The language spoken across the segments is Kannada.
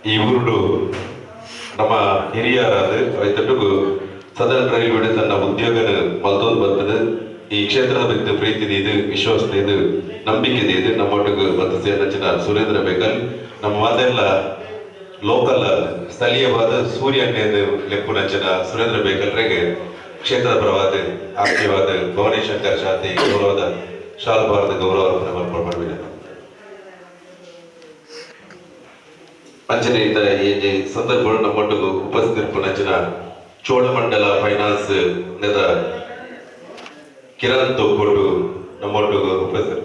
ಈ ಊರುಡು ನಮ್ಮ ಹಿರಿಯರಾದ ಐತಟ್ಟಿಗೂ ಸದರ್ನ್ ರೈಲ್ವೆ ತನ್ನ ಉದ್ಯೋಗನ ಮಲ್ತೊಂದು ಬರ್ತದೆ. ಈ ಕ್ಷೇತ್ರದ ಬಗ್ಗೆ ಪ್ರೀತಿ ಇದು, ವಿಶ್ವಾಸ ಇದು, ನಂಬಿಕೆ ಇದು ನಮ್ಮೊಟ್ಟಿಗೆ ಮತ್ತು ಸೇನಚಿನ ಸುರೇಂದ್ರ ಬೇಕಲ್ ನಮ್ಮ ಮಾತೆಲ್ಲ ಲೋಕಲ್ ಸ್ಥಳೀಯವಾದ ಸೂರ್ಯಣ್ಣೆಂದು ಲೆಪ್ಪುನಂಚಿನ ಸುರೇಂದ್ರ ಬೇಕಲ್ರಿಗೆ ಕ್ಷೇತ್ರದ ಪರವಾದ ಆತ್ಮೀಯವಾದ ಭವಾನಿ ಶಂಕರ್ ಶಾಂತಿ ಗೌರವದ ಶಾಲಭಾರದ ಗೌರವ ಮಾಡ್ಬಿಡ ಅಂಚನೆಯಿಂದ ಈ ಸಂದರ್ಭಗಳು ನಮ್ಮೊಟ್ಟಿಗೂ ಉಪಸ್ಥಿತಿರ್ಪುನಂಚಿನ ಚೋಳಮಂಡಲ ಫೈನಾನ್ಸ್ ನೆದ ಕಿರಣ್ ತೊಕ್ಕೊಟ್ಟು ನಮ್ಮೊಟ್ಟಿಗೂ ಉಪಸ್ಥಿತ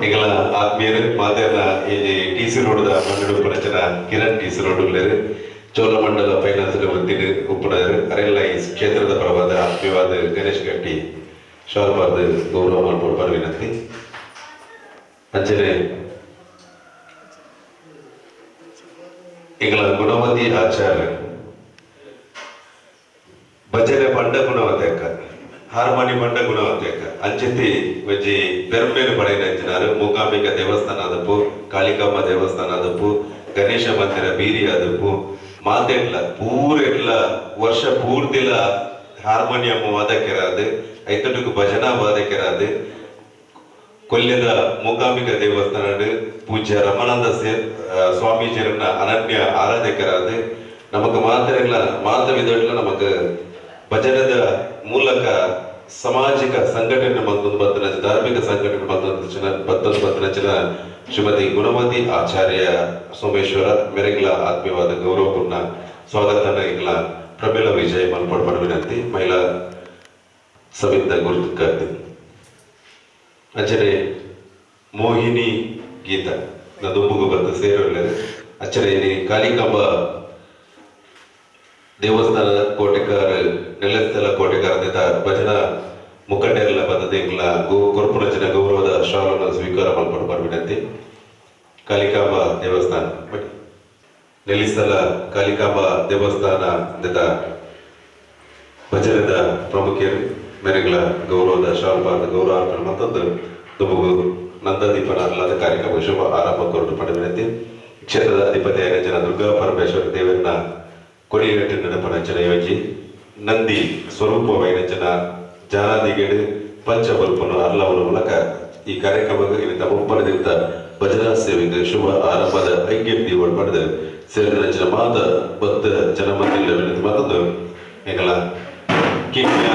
ಈಗಲ ಆತ್ಮೀಯರು ಮಾತೆಲ್ಲ ಇಲ್ಲಿ ಟಿ.ಸಿ. ರೋಡ್ದ ಮಣ್ಣು ಉಪನಚನ ಕಿರಣ್ ಟಿ.ಸಿ. ರೋಡ್ ಉಳ್ಳೇರು ಚೋಳಮಂಡಲ ಫೈನಾನ್ಸ್ ವೃತ್ತಿ ಉಪ್ಪುನರು ಅರೆಲ್ಲ ಈ ಕ್ಷೇತ್ರದ ಪರವಾದ ಆತ್ಮೀಯವಾದ ಗಣೇಶ್ ಗಟ್ಟಿ ಶಾಲ್ಬಾರ್ದ ಗೌರವ ಮಾಡ್ಕೊಡ್ಬಾರ ವಿನಂತಿ. ಅಂಚನೆ ಈಗಲ ಗುಣವತಿ ಆಚಾರ್ಯ ಭಜನೆ ಪಂಡ ಗುಣವತೇಕ ಹಾರ್ಮೋನಿ ಪಂಡ ಗುಣವತೇಕ ಅಂಚೆತಿ ವಜ್ಜಿ ಬೆರ್ಮೇನು ಪಡೆಯ ಅಂಚಿನಾರು ಮೂಕಾಂಬಿಕಾ ದೇವಸ್ಥಾನ ಆದಪ್ಪು, ಕಾಳಿಕಾಂಬ ದೇವಸ್ಥಾನ ಆದಪ್ಪು, ಗಣೇಶ ಮಂದಿರ ಬೀರಿ ಆದಪ್ಪು ಮಾತೆಡ್ಲ ಪೂರೆಡ್ಲ ವರ್ಷ ಪೂರ್ತಿಲ ಹಾರ್ಮೋನಿಯಂ ವಾದಕ್ಕೆರಾದು ಐತಟುಕು ಭಜನಾ ವಾದಕ್ಕೆರಾದು ಕೊಲ್ಯದ ಮೂಕಾಂಬಿಕಾ ದೇವಸ್ಥಾನ ಪೂಜ್ಯ ರಮಾನಂದ ಸ್ವಾಮೀಜಿಯರನ್ನ ಅನನ್ಯ ಆರಾಧಕರಾದ ನಮಕ್ ಮಾತೆಲ್ಲ ಮಾತವಿದಟ್ಲ ನಮಕ್ ಭಜನದ ಮೂಲಕ ಸಾಮಾಜಿಕ ಸಂಘಟನೆ ಮತ್ತೊಂದು ಬತ್ತನ ಧಾರ್ಮಿಕ ಸಂಘಟನೆ ಮತ್ತೊಂದು ಬತ್ತನ ಶ್ರೀಮತಿ ಗುಣವತಿ ಆಚಾರ್ಯ ಸೋಮೇಶ್ವರ ಮೆರೆಗ್ಲ ಆತ್ಮೀಯವಾದ ಗೌರವಪೂರ್ಣ ಸ್ವಾಗತನ ಈಗಲ ಪ್ರಬಲ ವಿಜಯ ಮಲ್ಪಡ್ಬಾರ ವಿನಂತಿ. ಮಹಿಳಾ ಸವಿತಾ ಗುರುತು ಅಚ್ಚರೆ ಮೋಹಿನಿ ಗೀತ ದುಂಬುಗು ಬಂದು ಸೇರೊಳ್ಳೆದು ಅಚ್ಚರೆ ಇಲ್ಲಿ ಕಾಳಿಕಾಂಬ ದೇವಸ್ಥಾನದ ಕೋಟೆಕಾರ ನೆಲಸ್ಥಳ ಕೋಟೆಕಾರದಿಂದ ಭಜನಾ ಮುಖಂಡರೆಲ್ಲ ಬಂದದಿಂಗ್ಲ ಕೊರ್ಪುನಚಿನ ಗೌರವದ ಶಾಲನ್ನು ಸ್ವೀಕಾರ ಮಾಡ್ಕೊಂಡು ವಿನಂತಿ. ಕಾಳಿಕಾಂಬ ದೇವಸ್ಥಾನ ನೆಲಿಸ್ಥಳ ಕಾಳಿಕಾಂಬ ದೇವಸ್ಥಾನದ ಭಜನದ ಪ್ರಮುಖರು ಮೇರೆಗಳ ಗೌರವದ ಶಾಲ್ಬಾರ್ದ ಗೌರವಾರ್ಪಣೆ ಮತ್ತೊಂದು ದುಬುಗು ನಂದದೀಪನ ಅಲ್ಲದ ಕಾರ್ಯಕ್ರಮ ಶುಭ ಆರಂಭ ಕೊರಟು ಪಡೆದ ವಿನಂತಿ. ಕ್ಷೇತ್ರದ ಅಧಿಪತಿಯಾದ ಜನ ದುರ್ಗಾ ಪರಮೇಶ್ವರ ದೇವರನ್ನ ಕೊಡಿಗಟ್ಟು ನೆನಪನಂಚನ ಯೋಜಿ ನಂದಿ ಸ್ವರೂಪವೈನಂಚನ ಜಾನಾದಿಗೇಡು ಪಂಚಬಲ್ಪನು ಅರ್ಲವನ ಮೂಲಕ ಈ ಕಾರ್ಯಕ್ರಮಕ್ಕೆ ಇಲ್ಲಿಂದ ಮುಪ್ಪನದಿಂದ ಭಜನಾ ಸೇವೆಗೆ ಶುಭ ಆರಂಭದ ಐಕ್ಯತೆ ಒಳಪಡೆದು ಸೇರಿದಂಚಿನ ಮಾದ ಬದ್ಧ ಜನಮತಿಲ್ಲ ವಿನಂತಿ ಮತ್ತೊಂದು ಎಂಗಳ ಕಿಮ್ಯ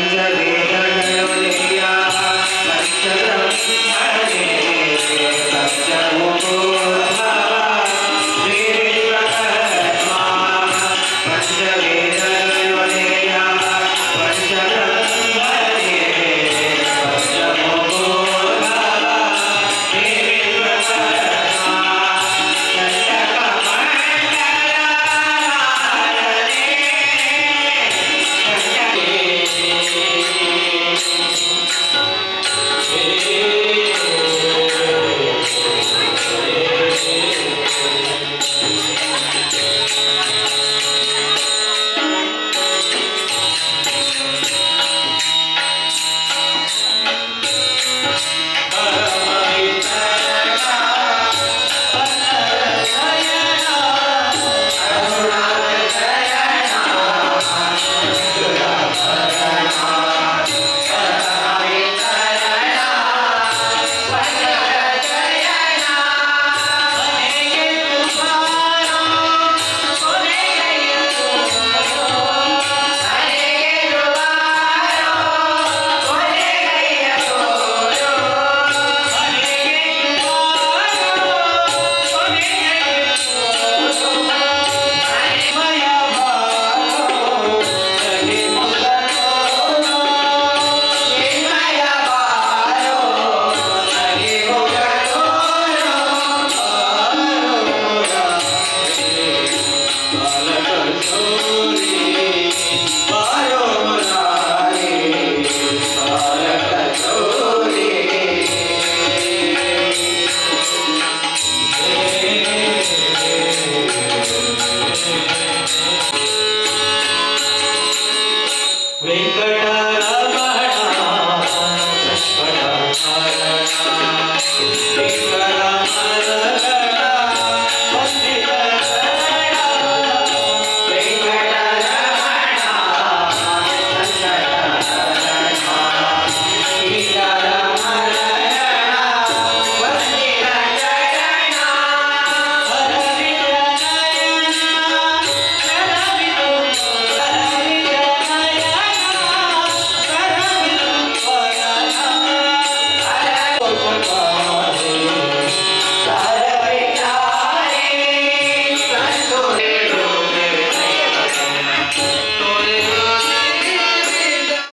ಅಂಜಲಿ